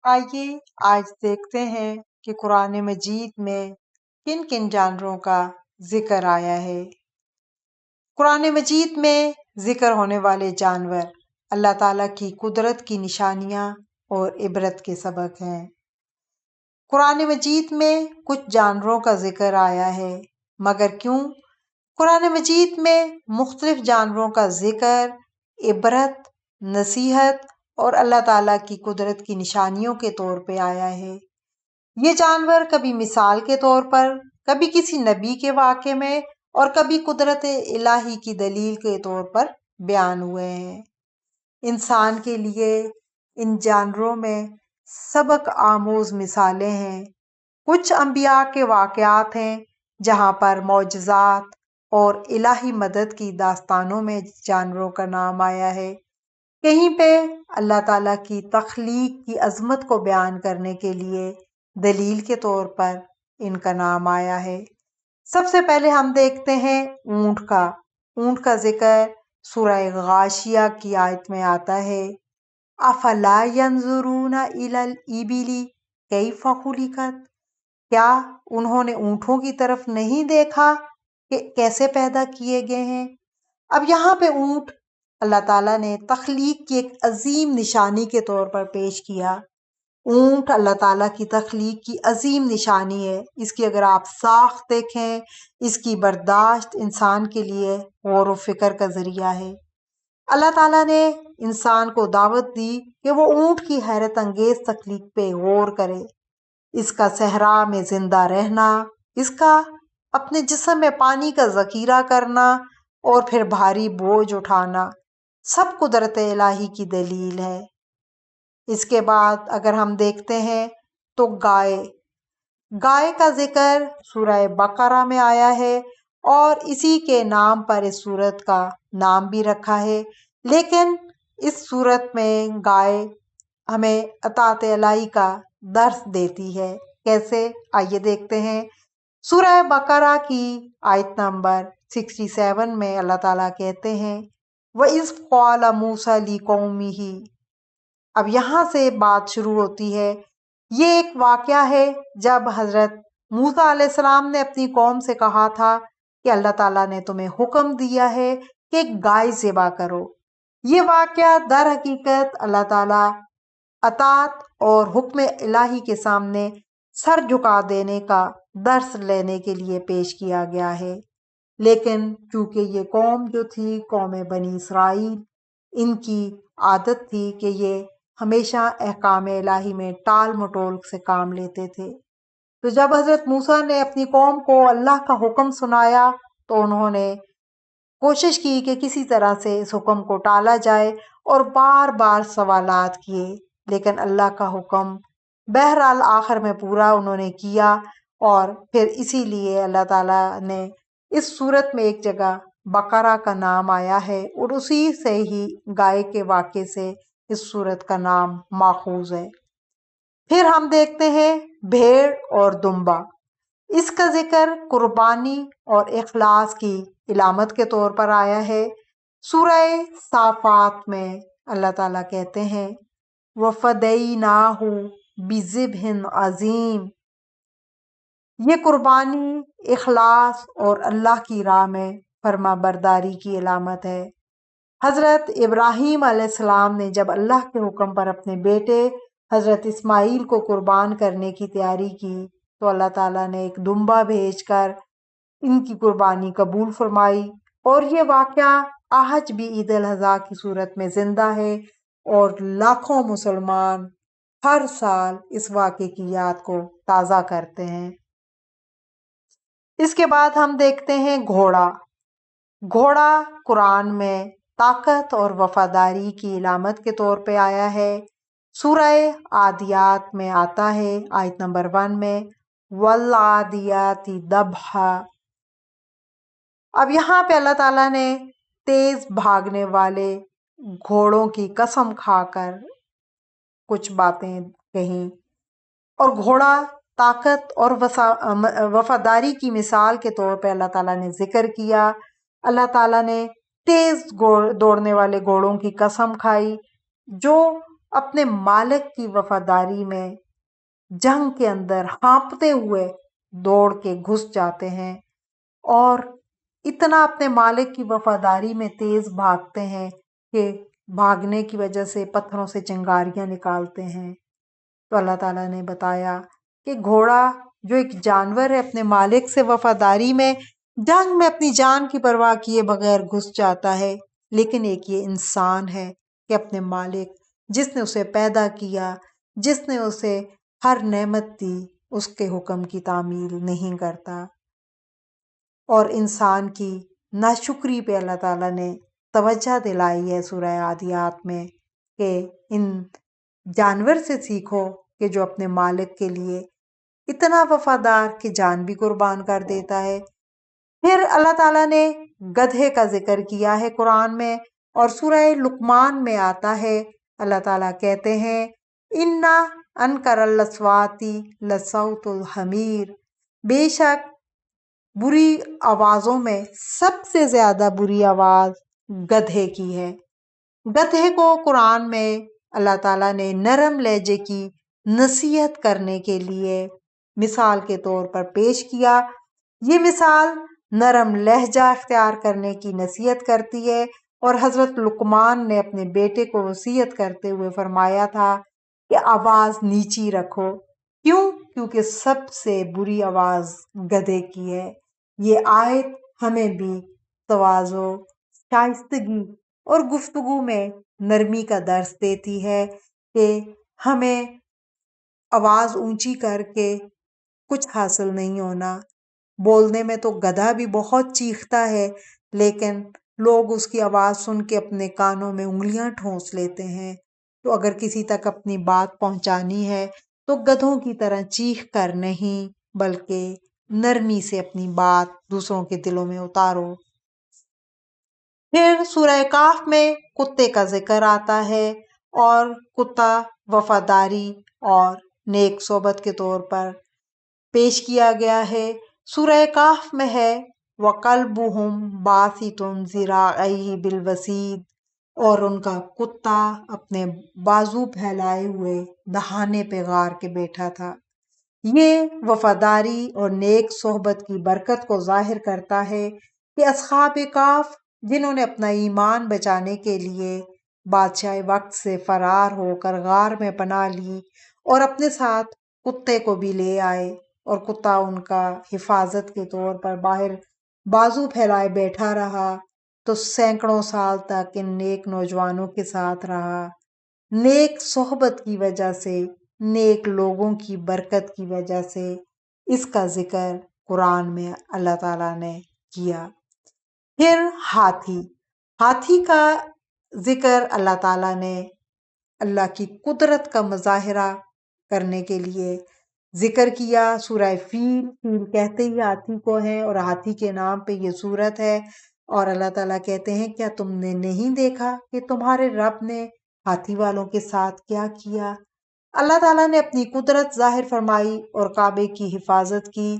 آئیے آج دیکھتے ہیں کہ قرآن مجید میں کن کن جانوروں کا ذکر آیا ہے۔ قرآن مجید میں ذکر ہونے والے جانور اللہ تعالیٰ کی قدرت کی نشانیاں اور عبرت کے سبق ہیں۔ قرآن مجید میں کچھ جانوروں کا ذکر آیا ہے، مگر کیوں؟ قرآن مجید میں مختلف جانوروں کا ذکر عبرت، نصیحت اور اللہ تعالیٰ کی قدرت کی نشانیوں کے طور پہ آیا ہے۔ یہ جانور کبھی مثال کے طور پر، کبھی کسی نبی کے واقعے میں اور کبھی قدرت الہی کی دلیل کے طور پر بیان ہوئے ہیں۔ انسان کے لیے ان جانوروں میں سبق آموز مثالیں ہیں۔ کچھ انبیاء کے واقعات ہیں جہاں پر معجزات اور الہی مدد کی داستانوں میں جانوروں کا نام آیا ہے۔ کہیں پہ اللہ تعالیٰ کی تخلیق کی عظمت کو بیان کرنے کے لیے دلیل کے طور پر ان کا نام آیا ہے۔ سب سے پہلے ہم دیکھتے ہیں اونٹ کا۔ اونٹ کا ذکر سورہ غاشیہ کی آیت میں آتا ہے، افلا ینظرون الی الابل کیف خلقت، کیا انہوں نے اونٹوں کی طرف نہیں دیکھا کہ کیسے پیدا کیے گئے ہیں۔ اب یہاں پہ اونٹ اللہ تعالیٰ نے تخلیق کی ایک عظیم نشانی کے طور پر پیش کیا۔ اونٹ اللہ تعالیٰ کی تخلیق کی عظیم نشانی ہے۔ اس کی اگر آپ ساخت دیکھیں، اس کی برداشت انسان کے لیے غور و فکر کا ذریعہ ہے۔ اللہ تعالیٰ نے انسان کو دعوت دی کہ وہ اونٹ کی حیرت انگیز تخلیق پہ غور کرے۔ اس کا صحرا میں زندہ رہنا، اس کا اپنے جسم میں پانی کا ذخیرہ کرنا اور پھر بھاری بوجھ اٹھانا، سب قدرت الہی کی دلیل ہے۔ اس کے بعد اگر ہم دیکھتے ہیں تو گائے کا ذکر سورہ بقرہ میں آیا ہے اور اسی کے نام پر اس سورت کا نام بھی رکھا ہے۔ لیکن اس سورت میں گائے ہمیں اطاعت الہی کا درس دیتی ہے۔ کیسے؟ آئیے دیکھتے ہیں۔ سورہ بقرہ کی آیت نمبر 67 میں اللہ تعالیٰ کہتے ہیں، وَإِذْ قَالَ مُوسَىٰ لِقَوْمِهِ۔ اب یہاں سے بات شروع ہوتی ہے۔ یہ ایک واقعہ ہے جب حضرت موسیٰ علیہ السلام نے اپنی قوم سے کہا تھا کہ اللہ تعالیٰ نے تمہیں حکم دیا ہے کہ ایک گائے ذبح کرو۔ یہ واقعہ در حقیقت اللہ تعالیٰ اطاعت اور حکم الہی کے سامنے سر جھکا دینے کا درس لینے کے لیے پیش کیا گیا ہے۔ لیکن چونکہ یہ قوم جو تھی، قوم بنی اسرائیل، ان کی عادت تھی کہ یہ ہمیشہ احکام الہی میں ٹال مٹول سے کام لیتے تھے۔ تو جب حضرت موسیٰ نے اپنی قوم کو اللہ کا حکم سنایا تو انہوں نے کوشش کی کہ کسی طرح سے اس حکم کو ٹالا جائے اور بار بار سوالات کیے، لیکن اللہ کا حکم بہرحال آخر میں پورا انہوں نے کیا۔ اور پھر اسی لیے اللہ تعالیٰ نے اس صورت میں ایک جگہ بقرہ کا نام آیا ہے اور اسی سے ہی گائے کے واقعے سے اس صورت کا نام ماخوذ ہے۔ پھر ہم دیکھتے ہیں بھیڑ اور دمبا۔ اس کا ذکر قربانی اور اخلاص کی علامت کے طور پر آیا ہے۔ سورہ صافات میں اللہ تعالیٰ کہتے ہیں، وَفَدَيْنَاهُ بِذِبْحٍ عَظِيمٍ۔ یہ قربانی اخلاص اور اللہ کی راہ میں فرما برداری کی علامت ہے۔ حضرت ابراہیم علیہ السلام نے جب اللہ کے حکم پر اپنے بیٹے حضرت اسماعیل کو قربان کرنے کی تیاری کی تو اللہ تعالیٰ نے ایک دمبا بھیج کر ان کی قربانی قبول فرمائی، اور یہ واقعہ آج بھی عید الاضحیٰ کی صورت میں زندہ ہے اور لاکھوں مسلمان ہر سال اس واقعے کی یاد کو تازہ کرتے ہیں۔ اس کے بعد ہم دیکھتے ہیں گھوڑا۔ گھوڑا قرآن میں طاقت اور وفاداری کی علامت کے طور پہ آیا ہے۔ سورہ عادیات میں آتا ہے آیت نمبر 1 میں، وَالْعَادِيَاتِ ضَبْحًا۔ اب یہاں پہ اللہ تعالیٰ نے تیز بھاگنے والے گھوڑوں کی قسم کھا کر کچھ باتیں کہیں، اور گھوڑا طاقت اور وفاداری کی مثال کے طور پہ اللہ تعالیٰ نے ذکر کیا۔ اللہ تعالیٰ نے تیز دوڑنے والے گھوڑوں کی قسم کھائی جو اپنے مالک کی وفاداری میں جنگ کے اندر ہانپتے ہوئے دوڑ کے گھس جاتے ہیں اور اتنا اپنے مالک کی وفاداری میں تیز بھاگتے ہیں کہ بھاگنے کی وجہ سے پتھروں سے چنگاریاں نکالتے ہیں۔ تو اللہ تعالیٰ نے بتایا کہ گھوڑا جو ایک جانور ہے اپنے مالک سے وفاداری میں جنگ میں اپنی جان کی پرواہ کیے بغیر گھس جاتا ہے، لیکن ایک یہ انسان ہے کہ اپنے مالک جس نے اسے پیدا کیا، جس نے اسے ہر نعمت دی، اس کے حکم کی تعمیل نہیں کرتا۔ اور انسان کی ناشکری پہ اللہ تعالیٰ نے توجہ دلائی ہے سورہ عادیات میں کہ ان جانور سے سیکھو کہ جو اپنے مالک کے لیے اتنا وفادار کہ جان بھی قربان کر دیتا ہے۔ پھر اللہ تعالیٰ نے گدھے کا ذکر کیا ہے قرآن میں، اور سورہ لقمان میں آتا ہے، اللہ تعالیٰ کہتے ہیں اِنَّا أَنْكَرَ الْأَصْوَاتِ لَصَوْتُ الْحَمِيرِ، بے شک بری آوازوں میں سب سے زیادہ بری آواز گدھے کی ہے۔ گدھے کو قرآن میں اللہ تعالیٰ نے نرم لہجے کی نصیحت کرنے کے لیے مثال کے طور پر پیش کیا۔ یہ مثال نرم لہجہ اختیار کرنے کی نصیحت کرتی ہے، اور حضرت لقمان نے اپنے بیٹے کو وصیت کرتے ہوئے فرمایا تھا کہ آواز نیچی رکھو۔ کیوں؟ کیونکہ سب سے بری آواز گدھے کی ہے۔ یہ آیت ہمیں بھی تواضع، شائستگی اور گفتگو میں نرمی کا درس دیتی ہے کہ ہمیں آواز اونچی کر کے کچھ حاصل نہیں ہونا۔ بولنے میں تو گدھا بھی بہت چیختا ہے، لیکن لوگ اس کی آواز سن کے اپنے کانوں میں انگلیاں ٹھونس لیتے ہیں۔ تو اگر کسی تک اپنی بات پہنچانی ہے تو گدھوں کی طرح چیخ کر نہیں، بلکہ نرمی سے اپنی بات دوسروں کے دلوں میں اتارو۔ پھر سورہ کہف میں کتے کا ذکر آتا ہے، اور کتا وفاداری اور نیک صحبت کے طور پر پیش کیا گیا ہے۔ سورہ کہف میں ہے وَقَلْبُهُمْ بَاسِطٌ ذِرَاعَيْهِ بِالْوَسِيدِ، اور ان کا کتا اپنے بازو پھیلائے ہوئے دہانے پہ غار کے بیٹھا تھا۔ یہ وفاداری اور نیک صحبت کی برکت کو ظاہر کرتا ہے کہ اصحاب کہف جنہوں نے اپنا ایمان بچانے کے لیے بادشاہ وقت سے فرار ہو کر غار میں پناہ لی اور اپنے ساتھ کتے کو بھی لے آئے، اور کتا ان کا حفاظت کے طور پر باہر بازو پھیلائے بیٹھا رہا، تو سینکڑوں سال تک ان نیک نوجوانوں کے ساتھ رہا۔ نیک صحبت کی وجہ سے، نیک لوگوں کی برکت کی وجہ سے اس کا ذکر قرآن میں اللہ تعالیٰ نے کیا۔ پھر ہاتھی کا ذکر اللہ تعالیٰ نے اللہ کی قدرت کا مظاہرہ کرنے کے لیے ذکر کیا۔ سورہ فیل کہتے ہی ہاتھی کو ہے، اور ہاتھی کے نام پہ یہ سورت ہے، اور اللہ تعالیٰ کہتے ہیں کیا تم نے نہیں دیکھا کہ تمہارے رب نے ہاتھی والوں کے ساتھ کیا کیا؟ اللہ تعالیٰ نے اپنی قدرت ظاہر فرمائی اور کعبے کی حفاظت کی۔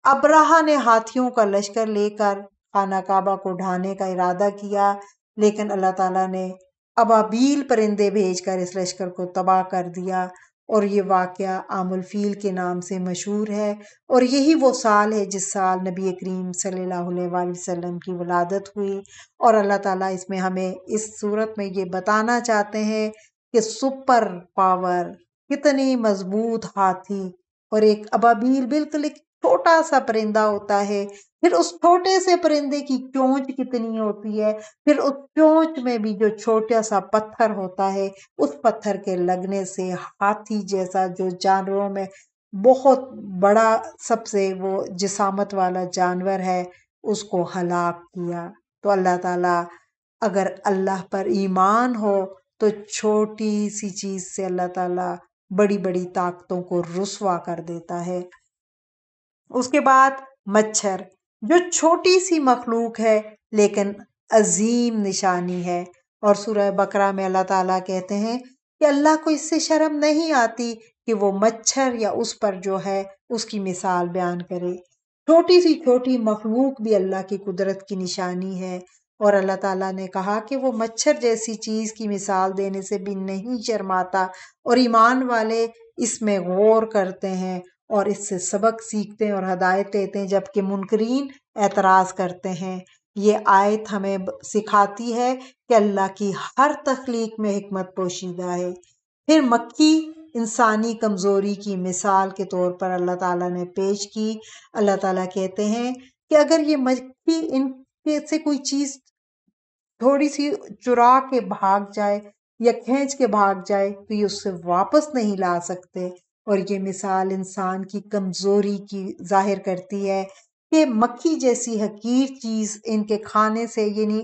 ابرہہ نے ہاتھیوں کا لشکر لے کر خانہ کعبہ کو ڈھانے کا ارادہ کیا، لیکن اللہ تعالیٰ نے ابابیل پرندے بھیج کر اس لشکر کو تباہ کر دیا، اور یہ واقعہ عام الفیل کے نام سے مشہور ہے، اور یہی وہ سال ہے جس سال نبی کریم صلی اللہ علیہ وآلہ وسلم کی ولادت ہوئی۔ اور اللہ تعالیٰ اس میں ہمیں اس صورت میں یہ بتانا چاہتے ہیں کہ سپر پاور، کتنی مضبوط ہاتھی اور ایک ابابیل بالکل ایک چھوٹا سا پرندہ ہوتا ہے، پھر اس چھوٹے سے پرندے کی چونچ کتنی ہوتی ہے، پھر اس چونچ میں بھی جو چھوٹا سا پتھر ہوتا ہے، اس پتھر کے لگنے سے ہاتھی جیسا جو جانوروں میں بہت بڑا سب سے وہ جسامت والا جانور ہے، اس کو ہلاک کیا۔ تو اللہ تعالیٰ اگر اللہ پر ایمان ہو تو چھوٹی سی چیز سے اللہ تعالیٰ بڑی بڑی طاقتوں کو رسوا کر دیتا ہے۔ اس کے بعد مچھر، جو چھوٹی سی مخلوق ہے لیکن عظیم نشانی ہے، اور سورہ بقرہ میں اللہ تعالیٰ کہتے ہیں کہ اللہ کو اس سے شرم نہیں آتی کہ وہ مچھر یا اس پر جو ہے اس کی مثال بیان کرے۔ چھوٹی سی چھوٹی مخلوق بھی اللہ کی قدرت کی نشانی ہے۔ اور اللہ تعالیٰ نے کہا کہ وہ مچھر جیسی چیز کی مثال دینے سے بھی نہیں شرماتا، اور ایمان والے اس میں غور کرتے ہیں اور اس سے سبق سیکھتے ہیں اور ہدایت لیتے ہیں، جبکہ منکرین اعتراض کرتے ہیں۔ یہ آیت ہمیں سکھاتی ہے کہ اللہ کی ہر تخلیق میں حکمت پوشیدہ ہے۔ پھر مکھی انسانی کمزوری کی مثال کے طور پر اللہ تعالیٰ نے پیش کی۔ اللہ تعالیٰ کہتے ہیں کہ اگر یہ مکھی ان سے کوئی چیز تھوڑی سی چرا کے بھاگ جائے یا کھینچ کے بھاگ جائے تو یہ اس سے واپس نہیں لا سکتے، اور یہ مثال انسان کی کمزوری کی ظاہر کرتی ہے کہ مکھی جیسی حقیر چیز ان کے کھانے سے، یعنی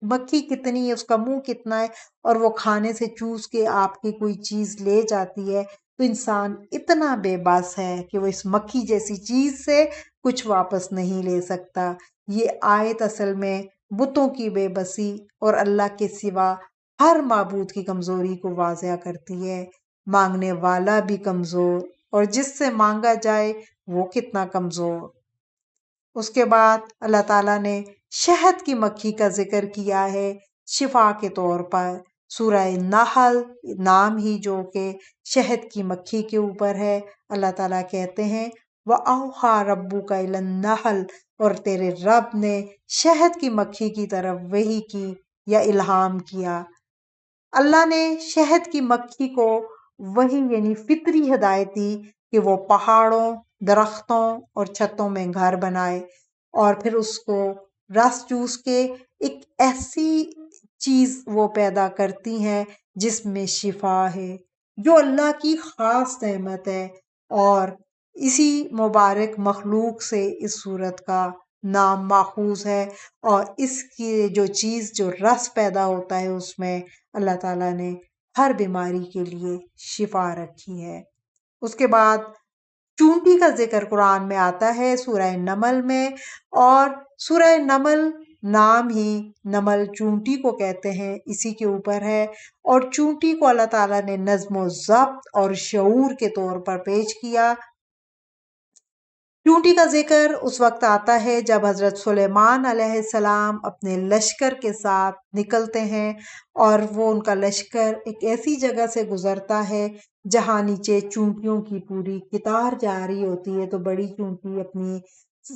مکھی کتنی ہے، اس کا منہ کتنا ہے، اور وہ کھانے سے چوس کے آپ کی کوئی چیز لے جاتی ہے، تو انسان اتنا بے بس ہے کہ وہ اس مکھی جیسی چیز سے کچھ واپس نہیں لے سکتا۔ یہ آیت اصل میں بتوں کی بے بسی اور اللہ کے سوا ہر معبود کی کمزوری کو واضح کرتی ہے۔ مانگنے والا بھی کمزور اور جس سے مانگا جائے وہ کتنا کمزور۔ اس کے بعد اللہ تعالیٰ نے شہد کی مکھی کا ذکر کیا ہے شفا کے طور پر۔ سورہ نحل نام ہی جو کہ شہد کی مکھی کے اوپر ہے۔ اللہ تعالیٰ کہتے ہیں وَأَوْحَىٰ رَبُّكَ إِلَى النَّحْلِ، اور تیرے رب نے شہد کی مکھی کی طرف وحی کی یا الہام کیا۔ اللہ نے شہد کی مکھی کو وحی یعنی فطری ہدایت دی کہ وہ پہاڑوں، درختوں اور چھتوں میں گھر بنائے، اور پھر اس کو رس چوس کے ایک ایسی چیز وہ پیدا کرتی ہیں جس میں شفا ہے، جو اللہ کی خاص نعمت ہے، اور اسی مبارک مخلوق سے اس صورت کا نام ماخوذ ہے، اور اس کی جو چیز جو رس پیدا ہوتا ہے اس میں اللہ تعالیٰ نے ہر بیماری کے لیے شفا رکھی ہے۔ اس کے بعد چونٹی کا ذکر قرآن میں آتا ہے سورہ نمل میں، اور سورہ نمل نام ہی نمل چونٹی کو کہتے ہیں، اسی کے اوپر ہے، اور چونٹی کو اللہ تعالیٰ نے نظم و ضبط اور شعور کے طور پر پیش کیا۔ چونٹی کا ذکر اس وقت آتا ہے جب حضرت سلیمان علیہ السلام اپنے لشکر کے ساتھ نکلتے ہیں، اور وہ ان کا لشکر ایک ایسی جگہ سے گزرتا ہے جہاں نیچے چونٹیوں کی پوری قطار جا رہی ہوتی ہے، تو بڑی چونٹی اپنی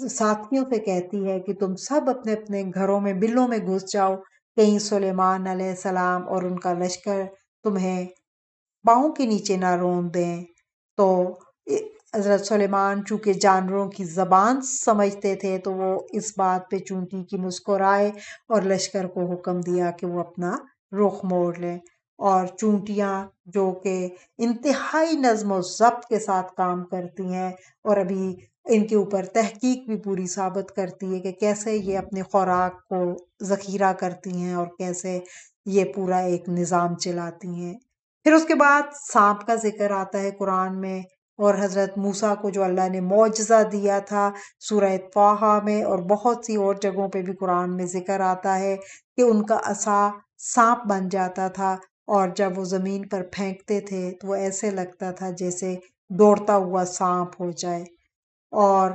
ساتھیوں سے کہتی ہے کہ تم سب اپنے اپنے گھروں میں بلوں میں گھس جاؤ، کہیں سلیمان علیہ السلام اور ان کا لشکر تمہیں پاؤں کے نیچے نہ رون دیں۔ تو حضرت سلیمان چونکہ جانوروں کی زبان سمجھتے تھے تو وہ اس بات پہ چونٹی کی مسکرائے اور لشکر کو حکم دیا کہ وہ اپنا رخ موڑ لیں، اور چونٹیاں جو کہ انتہائی نظم و ضبط کے ساتھ کام کرتی ہیں، اور ابھی ان کے اوپر تحقیق بھی پوری ثابت کرتی ہے کہ کیسے یہ اپنی خوراک کو ذخیرہ کرتی ہیں اور کیسے یہ پورا ایک نظام چلاتی ہیں۔ پھر اس کے بعد سانپ کا ذکر آتا ہے قرآن میں، اور حضرت موسیٰ کو جو اللہ نے معجزہ دیا تھا سورہ طٰہٰ میں، اور بہت سی اور جگہوں پہ بھی قرآن میں ذکر آتا ہے کہ ان کا عصا سانپ بن جاتا تھا، اور جب وہ زمین پر پھینکتے تھے تو وہ ایسے لگتا تھا جیسے دوڑتا ہوا سانپ ہو جائے۔ اور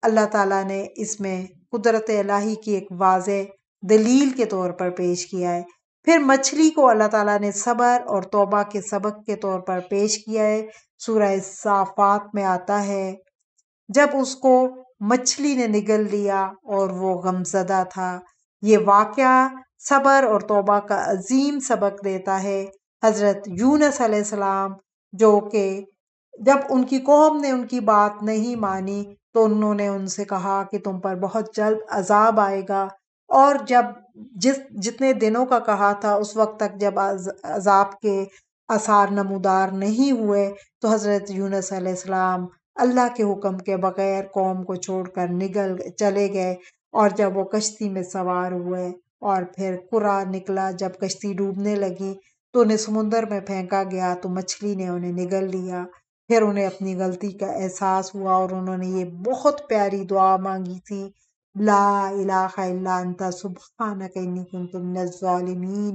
اللہ تعالیٰ نے اس میں قدرت الہی کی ایک واضح دلیل کے طور پر پیش کیا ہے۔ پھر مچھلی کو اللہ تعالیٰ نے صبر اور توبہ کے سبق کے طور پر پیش کیا ہے۔ سورہ صافات میں آتا ہے جب اس کو مچھلی نے نگل لیا اور وہ غمزدہ تھا۔ یہ واقعہ صبر اور توبہ کا عظیم سبق دیتا ہے۔ حضرت یونس علیہ السلام جو کہ جب ان کی قوم نے ان کی بات نہیں مانی تو انہوں نے ان سے کہا کہ تم پر بہت جلد عذاب آئے گا، اور جب جتنے دنوں کا کہا تھا اس وقت تک جب عذاب کے آثار نمودار نہیں ہوئے تو حضرت یونس علیہ السلام اللہ کے حکم کے بغیر قوم کو چھوڑ کر چلے گئے، اور جب وہ کشتی میں سوار ہوئے اور پھر قرا نکلا، جب کشتی ڈوبنے لگی تو انہیں سمندر میں پھینکا گیا تو مچھلی نے انہیں نگل لیا۔ پھر انہیں اپنی غلطی کا احساس ہوا اور انہوں نے یہ بہت پیاری دعا مانگی تھی، لا الہ الا انت سبحانک انی کنت من الظالمین،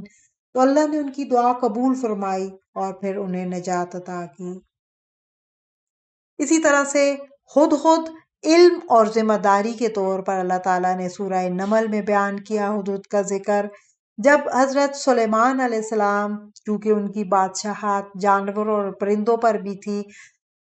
تو اللہ نے ان کی دعا قبول فرمائی اور پھر انہیں نجات عطا کی۔ اسی طرح سے ہدہد علم اور ذمہ داری کے طور پر اللہ تعالیٰ نے سورہ نمل میں بیان کیا حدود کا ذکر۔ جب حضرت سلیمان علیہ السلام، چونکہ ان کی بادشاہت جانوروں اور پرندوں پر بھی تھی،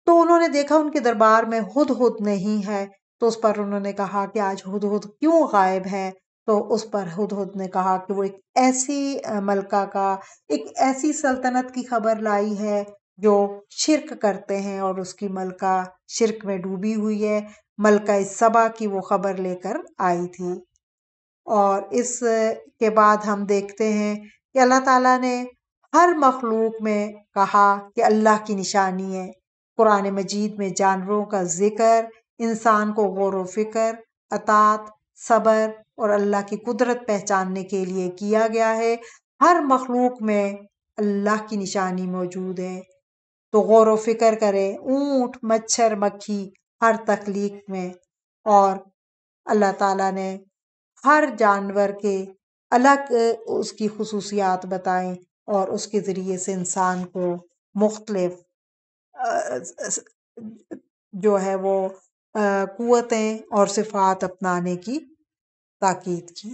تو انہوں نے دیکھا ان کے دربار میں ہدہد نہیں ہے، تو اس پر انہوں نے کہا کہ آج ہدہد کیوں غائب ہے؟ تو اس پر ہدہد نے کہا کہ وہ ایک ایسی ملکہ کا، ایک ایسی سلطنت کی خبر لائی ہے جو شرک کرتے ہیں، اور اس کی ملکہ شرک میں ڈوبی ہوئی ہے۔ ملکہ سبا کی وہ خبر لے کر آئی تھی۔ اور اس کے بعد ہم دیکھتے ہیں کہ اللہ تعالیٰ نے ہر مخلوق میں کہا کہ اللہ کی نشانی ہے۔ قرآن مجید میں جانوروں کا ذکر انسان کو غور و فکر، اطاعت، صبر اور اللہ کی قدرت پہچاننے کے لیے کیا گیا ہے۔ ہر مخلوق میں اللہ کی نشانی موجود ہے، تو غور و فکر کرے اونٹ، مچھر، مکھی، ہر تخلیق میں۔ اور اللہ تعالیٰ نے ہر جانور کے الگ اس کی خصوصیات بتائیں، اور اس کے ذریعے سے انسان کو مختلف جو ہے وہ قوتیں اور صفات اپنانے کی تاکید کی۔